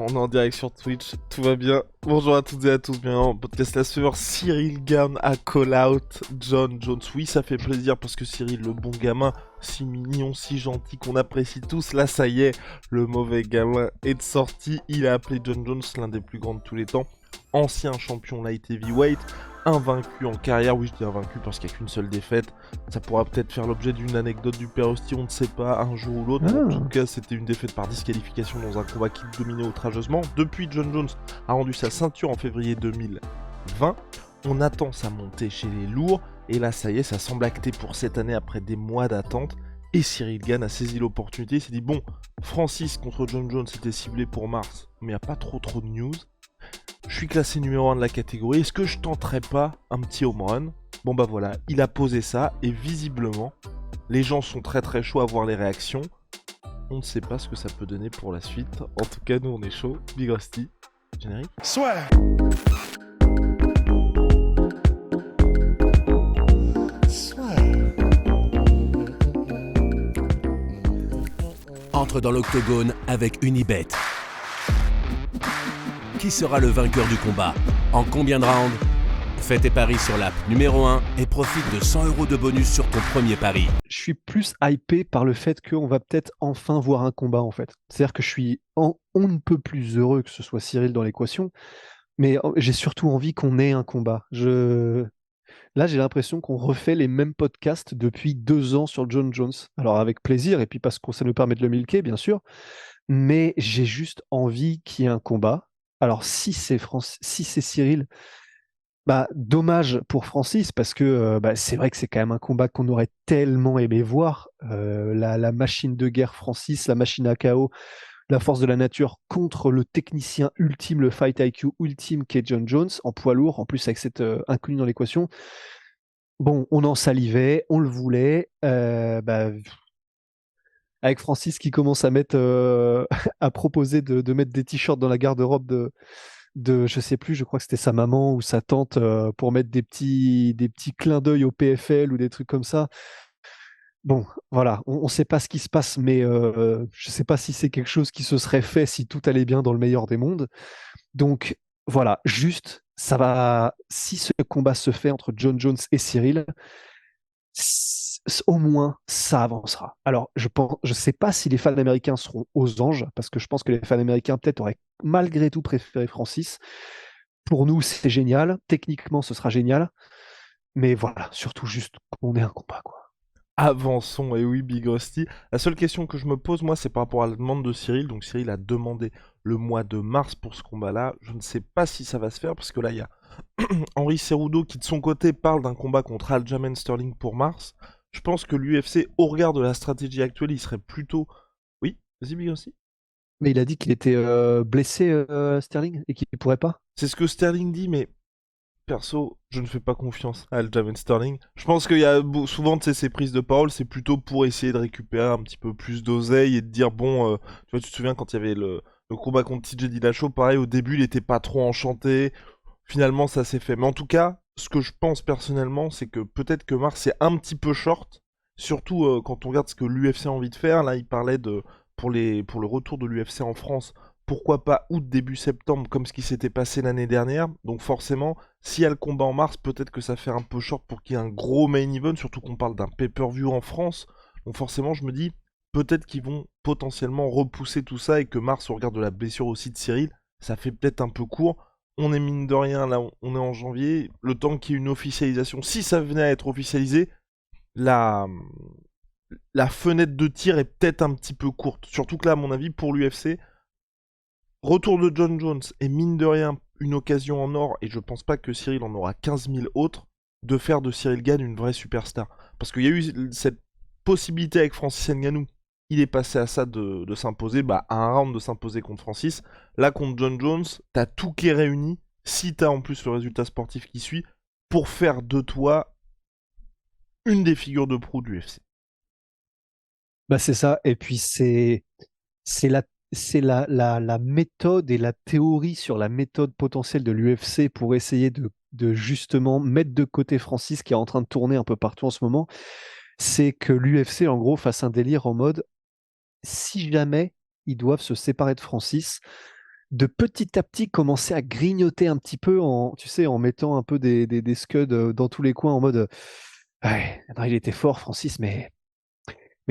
On est en direct sur Twitch, tout va bien. Bonjour à toutes et à tous, bienvenue dans le podcast La Sueur. Cyril Gann a call out John Jones. Oui, ça fait plaisir parce que Cyril, le bon gamin, si mignon, si gentil, qu'on apprécie tous, là ça y est, le mauvais gamin est de sortie. Il a appelé John Jones l'un des plus grands de tous les temps. Ancien champion light heavyweight, invaincu en carrière. Oui, je dis invaincu parce qu'il n'y a qu'une seule défaite. Ça pourra peut-être faire l'objet d'une anecdote du père Hostie, on ne sait pas, un jour ou l'autre. Mais en tout cas, c'était une défaite par disqualification dans un combat qui dominait outrageusement. Depuis, John Jones a rendu sa ceinture en février 2020. On attend sa montée chez les lourds. Et là, ça y est, ça semble acté pour cette année après des mois d'attente. Et Cyril Gann a saisi l'opportunité. Il s'est dit, bon, Francis contre John Jones était ciblé pour mars, mais il n'y a pas trop de news. Je suis classé numéro 1 de la catégorie, est-ce que je tenterais pas un petit home run? Bon bah voilà, il a posé ça, et visiblement, les gens sont très très chauds à voir les réactions. On ne sait pas ce que ça peut donner pour la suite. En tout cas, nous on est chaud. Big Rusty, générique. Soit. Entre dans l'octogone avec Unibet. Qui sera le vainqueur du combat? En combien de rounds? Fais tes paris sur l'app numéro 1 et profite de 100 € de bonus sur ton premier pari. Je suis plus hypé par le fait qu'on va peut-être enfin voir un combat en fait. C'est-à-dire que je suis on ne peut plus heureux que ce soit Cyril dans l'équation, mais j'ai surtout envie qu'on ait un combat. Là, j'ai l'impression qu'on refait les mêmes podcasts depuis 2 ans sur John Jones. Alors avec plaisir, et puis parce que ça nous permet de le milquer, bien sûr, mais j'ai juste envie qu'il y ait un combat. Alors si c'est Cyril, bah, dommage pour Francis parce que c'est vrai que c'est quand même un combat qu'on aurait tellement aimé voir. La machine de guerre Francis, la machine à KO, la force de la nature contre le technicien ultime, le fight IQ ultime qui est John Jones en poids lourd, en plus avec cette inconnue dans l'équation. Bon, on en salivait, on le voulait. Avec Francis qui commence à mettre à proposer de mettre des t-shirts dans la garde-robe de je sais plus, je crois que c'était sa maman ou sa tante pour mettre des petits clins d'œil au PFL ou des trucs comme ça. Bon, voilà, on sait pas ce qui se passe, mais je sais pas si c'est quelque chose qui se serait fait si tout allait bien dans le meilleur des mondes. Donc voilà, juste, ça va. Si ce combat se fait entre John Jones et Cyril, au moins ça avancera. Alors, je sais pas si les fans américains seront aux anges, parce que je pense que les fans américains peut-être auraient malgré tout préféré Francis. Pour nous, c'est génial. Techniquement, ce sera génial. Mais voilà, surtout juste qu'on ait un combat, quoi. Avançons, et oui, Big Rusty. La seule question que je me pose, moi, c'est par rapport à la demande de Cyril. Donc Cyril a demandé le mois de mars pour ce combat-là. Je ne sais pas si ça va se faire, parce que là, il y a Henri Cerudo qui, de son côté, parle d'un combat contre Aljamain Sterling pour mars. Je pense que l'UFC, au regard de la stratégie actuelle, il serait plutôt... Oui, vas-y, Big Rusty. Mais il a dit qu'il était blessé, Sterling, et qu'il ne pourrait pas. C'est ce que Sterling dit, mais... Perso, je ne fais pas confiance à Aljamain Sterling. Je pense qu'il y a souvent ces prises de parole, c'est plutôt pour essayer de récupérer un petit peu plus d'oseille et de dire bon, tu vois, tu te souviens quand il y avait le combat contre TJ Dillashaw, pareil, au début il était pas trop enchanté, finalement ça s'est fait. Mais en tout cas, ce que je pense personnellement, c'est que peut-être que mars c'est un petit peu short, surtout quand on regarde ce que l'UFC a envie de faire. Là, il parlait de pour le retour de l'UFC en France. Pourquoi pas août, début septembre, comme ce qui s'était passé l'année dernière. Donc forcément, s'il y a le combat en mars, peut-être que ça fait un peu short pour qu'il y ait un gros main event, surtout qu'on parle d'un pay-per-view en France. Donc forcément, je me dis, peut-être qu'ils vont potentiellement repousser tout ça et que mars, au regard de la blessure aussi de Cyril, ça fait peut-être un peu court. On est mine de rien, là, on est en janvier. Le temps qu'il y ait une officialisation, si ça venait à être officialisé, la fenêtre de tir est peut-être un petit peu courte. Surtout que là, à mon avis, pour l'UFC, retour de John Jones et mine de rien une occasion en or, et je pense pas que Cyril en aura 15 000 autres, de faire de Cyril Gann une vraie superstar. Parce qu'il y a eu cette possibilité avec Francis Ngannou, il est passé à ça de s'imposer, à un round de s'imposer contre Francis. Là, contre John Jones, t'as tout qui est réuni, si t'as en plus le résultat sportif qui suit, pour faire de toi une des figures de proue de l'UFC. Bah c'est ça, et puis c'est la méthode et la théorie sur la méthode potentielle de l'UFC pour essayer de justement mettre de côté Francis qui est en train de tourner un peu partout en ce moment. C'est que l'UFC en gros fasse un délire en mode si jamais ils doivent se séparer de Francis, de petit à petit commencer à grignoter un petit peu tu sais, en mettant un peu des scuds, dans tous les coins en mode, «Ouais, non, il était fort Francis, mais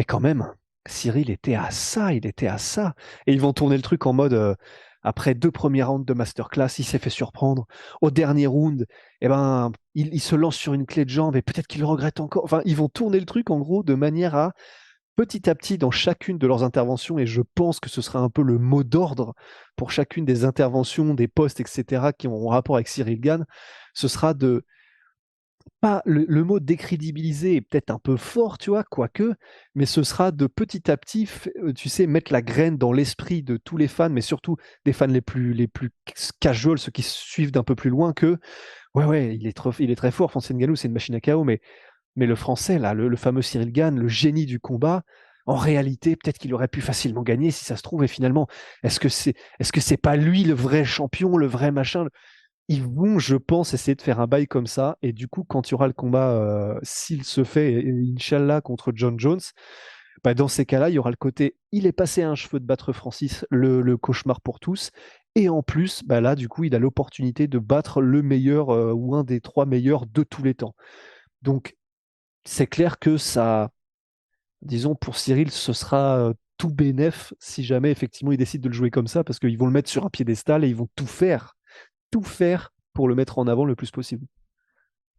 quand même, Cyril était à ça, il était à ça» et ils vont tourner le truc en mode, après 2 premiers rounds de masterclass, il s'est fait surprendre. Au dernier round, et ben, il se lance sur une clé de jambe et peut-être qu'il le regrette encore. Enfin, ils vont tourner le truc en gros de manière à, petit à petit, dans chacune de leurs interventions, et je pense que ce sera un peu le mot d'ordre pour chacune des interventions, des posts et cetera qui auront rapport avec Cyril Gane, ce sera de pas le mot décrédibiliser est peut-être un peu fort, tu vois? Quoique, mais ce sera de petit à petit tu sais, mettre la graine dans l'esprit de tous les fans, mais surtout des fans les plus casual, ceux qui suivent d'un peu plus loin que: «Ouais, ouais, il est très fort Francis Ngannou, c'est une machine à KO», mais le français là, le fameux Cyril Gane, le génie du combat, en réalité, peut-être qu'il aurait pu facilement gagner si ça se trouve, et finalement, est-ce que c'est pas lui le vrai champion, le vrai machin? Ils vont, je pense, essayer de faire un bail comme ça, et du coup, quand il y aura le combat, s'il se fait, inch'Allah, contre John Jones, bah, dans ces cas-là, il y aura le côté, il est passé à un cheveu de battre Francis, le cauchemar pour tous, et en plus, bah, là, du coup, il a l'opportunité de battre le meilleur, ou un des 3 meilleurs de tous les temps. Donc c'est clair que ça, disons, pour Cyril, ce sera, tout bénef si jamais effectivement il décide de le jouer comme ça, parce qu'ils vont le mettre sur un piédestal et ils vont tout faire pour le mettre en avant le plus possible.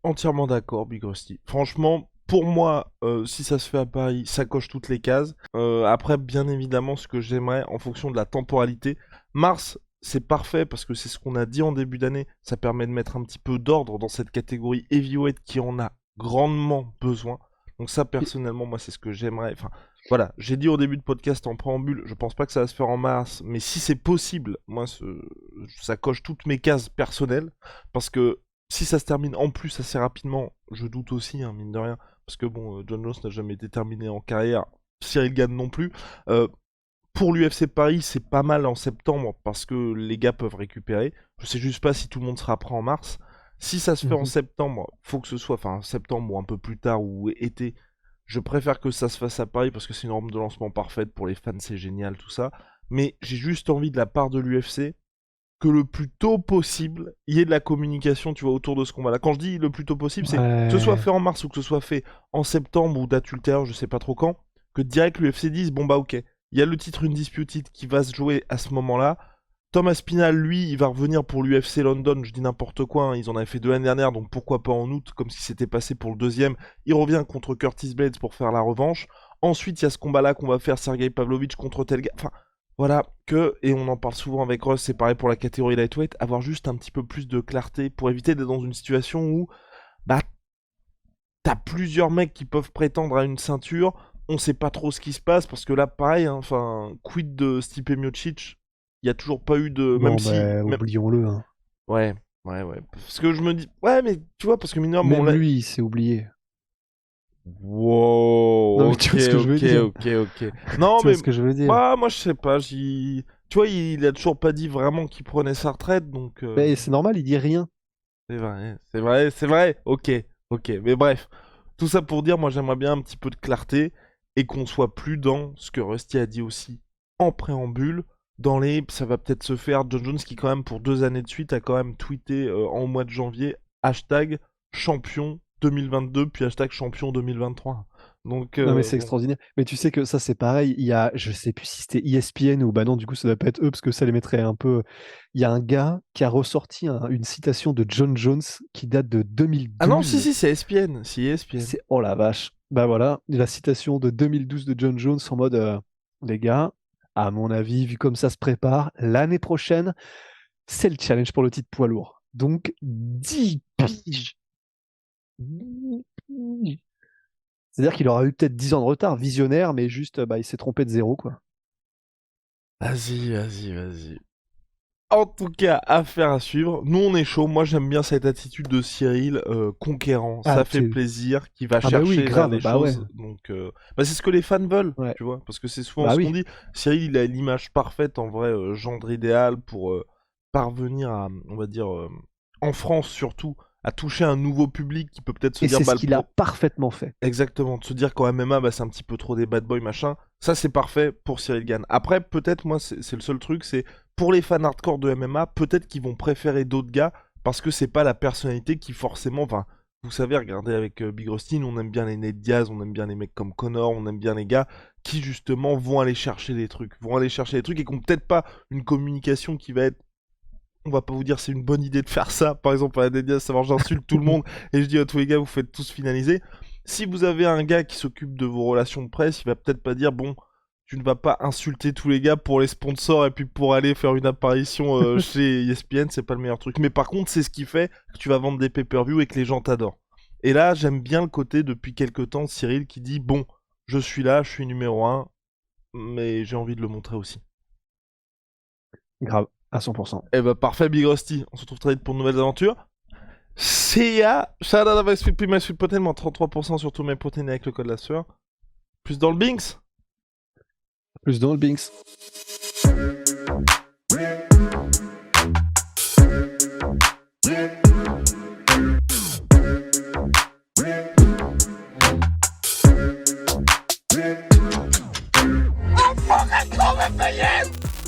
Entièrement d'accord, Big Rusty. Franchement, pour moi, si ça se fait à Paris, ça coche toutes les cases. Après, bien évidemment, ce que j'aimerais, en fonction de la temporalité, mars, c'est parfait parce que c'est ce qu'on a dit en début d'année. Ça permet de mettre un petit peu d'ordre dans cette catégorie heavyweight qui en a grandement besoin. Donc ça, personnellement, moi, c'est ce que j'aimerais. Enfin, voilà, j'ai dit au début de podcast en préambule, je pense pas que ça va se faire en mars, mais si c'est possible, moi, ça coche toutes mes cases personnelles parce que si ça se termine en plus assez rapidement, je doute aussi, hein, mine de rien, parce que bon, John Jones n'a jamais été terminé en carrière, Cyril Gane non plus. Euh, pour l'UFC Paris, c'est pas mal en septembre parce que les gars peuvent récupérer. Je sais juste pas si tout le monde sera prêt en mars. Si ça se fait en Mmh. septembre, faut que ce soit, enfin septembre ou un peu plus tard ou été. Je préfère que ça se fasse à Paris parce que c'est une rampe de lancement parfaite pour les fans, c'est génial tout ça. Mais j'ai juste envie de la part de l'UFC que le plus tôt possible, il y ait de la communication, tu vois, autour de ce combat-là. Quand je dis le plus tôt possible, c'est que ce soit Ouais. fait en mars ou que ce soit fait en septembre ou date ultérieure, je sais pas trop quand, que direct l'UFC dise, bon bah ok, il y a le titre Undisputed qui va se jouer à ce moment-là. Thomas Pinal, lui, il va revenir pour l'UFC London, je dis n'importe quoi, hein, ils en avaient fait 2 l'année dernière, donc pourquoi pas en août, comme si c'était passé pour le deuxième. Il revient contre Curtis Blades pour faire la revanche. Ensuite, il y a ce combat-là qu'on va faire, Sergei Pavlovich contre tel gars. Enfin, voilà, et on en parle souvent avec Russ, c'est pareil pour la catégorie lightweight, avoir juste un petit peu plus de clarté pour éviter d'être dans une situation où, bah, t'as plusieurs mecs qui peuvent prétendre à une ceinture, on sait pas trop ce qui se passe, parce que là, pareil, hein, enfin, quid de Stipe Miocic, il y a toujours pas eu de... Même Bon, si... bah, oublions-le, hein. Ouais, ouais. Parce que je me dis... Ouais, mais tu vois, parce que minimum, on Même l'a... lui, il s'est oublié. Non, Wow, mais tu vois ce que je veux dire? ok. Non, Tu vois mais... ce que je veux dire? Bah, moi, je sais pas, Tu vois, il a toujours pas dit vraiment qu'il prenait sa retraite, donc... Mais c'est normal, il dit rien. C'est vrai, ok, mais bref. Tout ça pour dire, moi j'aimerais bien un petit peu de clarté et qu'on soit plus dans ce que Rusty a dit aussi en préambule, dans les... Ça va peut-être se faire, John Jones qui quand même pour 2 années de suite a quand même tweeté en mois de janvier, hashtag champion 2022, puis hashtag champion 2023. Donc Non, mais c'est bon. extraordinaire. Mais tu sais que ça, c'est pareil. Il y a, je sais plus si c'était ESPN ou bah non, du coup, ça doit pas être eux parce que ça les mettrait un peu. Il y a un gars qui a ressorti une citation de John Jones qui date de Ah non, si, 2012. si, c'est ESPN, si ESPN. C'est oh la vache. Bah voilà, la citation de 2012 de John Jones en mode les gars, à mon avis, vu comme ça se prépare, l'année prochaine, c'est le challenge pour le titre poids lourd. Donc 10 piges. 10 piges. C'est-à-dire qu'il aura eu peut-être 10 ans de retard, visionnaire, mais juste, bah, il s'est trompé de zéro, quoi. Vas-y. En tout cas, affaire à suivre. Nous, on est chaud. Moi, j'aime bien cette attitude de Cyril, conquérant. Ah, Ça fait plaisir, qui va ah bah oui, chercher vers grave, les bah ouais, choses. Donc, bah, c'est ce que les fans veulent, ouais, tu vois. Parce que c'est souvent bah ce qu'on oui. dit. Cyril, il a l'image parfaite, en vrai, gendre idéal pour parvenir à, on va dire, en France surtout, à toucher un nouveau public qui peut peut-être se Et dire, c'est bah, ce qu'il a parfaitement fait. exactement, de se dire qu'en MMA, bah, c'est un petit peu trop des bad boys, machin. Ça, c'est parfait pour Cyril Gann. Après, peut-être, moi, c'est le seul truc, c'est pour les fans hardcore de MMA, peut-être qu'ils vont préférer d'autres gars parce que c'est pas la personnalité qui forcément. Enfin, vous savez, regardez avec Big Rusty, on aime bien les Nate Diaz, on aime bien les mecs comme Connor, on aime bien les gars qui justement vont aller chercher des trucs, et qui ont peut-être pas une communication qui va être. On va pas vous dire c'est une bonne idée de faire ça. Par exemple, à la Nate Diaz, savoir j'insulte tout le monde et je dis à tous les gars, vous faites tous finaliser. Si vous avez un gars qui s'occupe de vos relations de presse, il va peut-être pas dire bon. Tu ne vas pas insulter tous les gars pour les sponsors et puis pour aller faire une apparition chez ESPN, c'est pas le meilleur truc. Mais par contre, c'est ce qui fait que tu vas vendre des pay-per-view et que les gens t'adorent. Et là, j'aime bien le côté depuis quelques temps Cyril qui dit bon, je suis là, je suis numéro 1, mais j'ai envie de le montrer aussi. Grave, à 100%. Eh bah parfait, Big Rusty. On se retrouve très vite pour de nouvelles aventures. See ya! Shout out à My Sweet Protein, moins 33% sur tous mes protéines avec le code la sueur. Plus dans le Binks. Plus dans le Binks. On pourrait qu'on me payer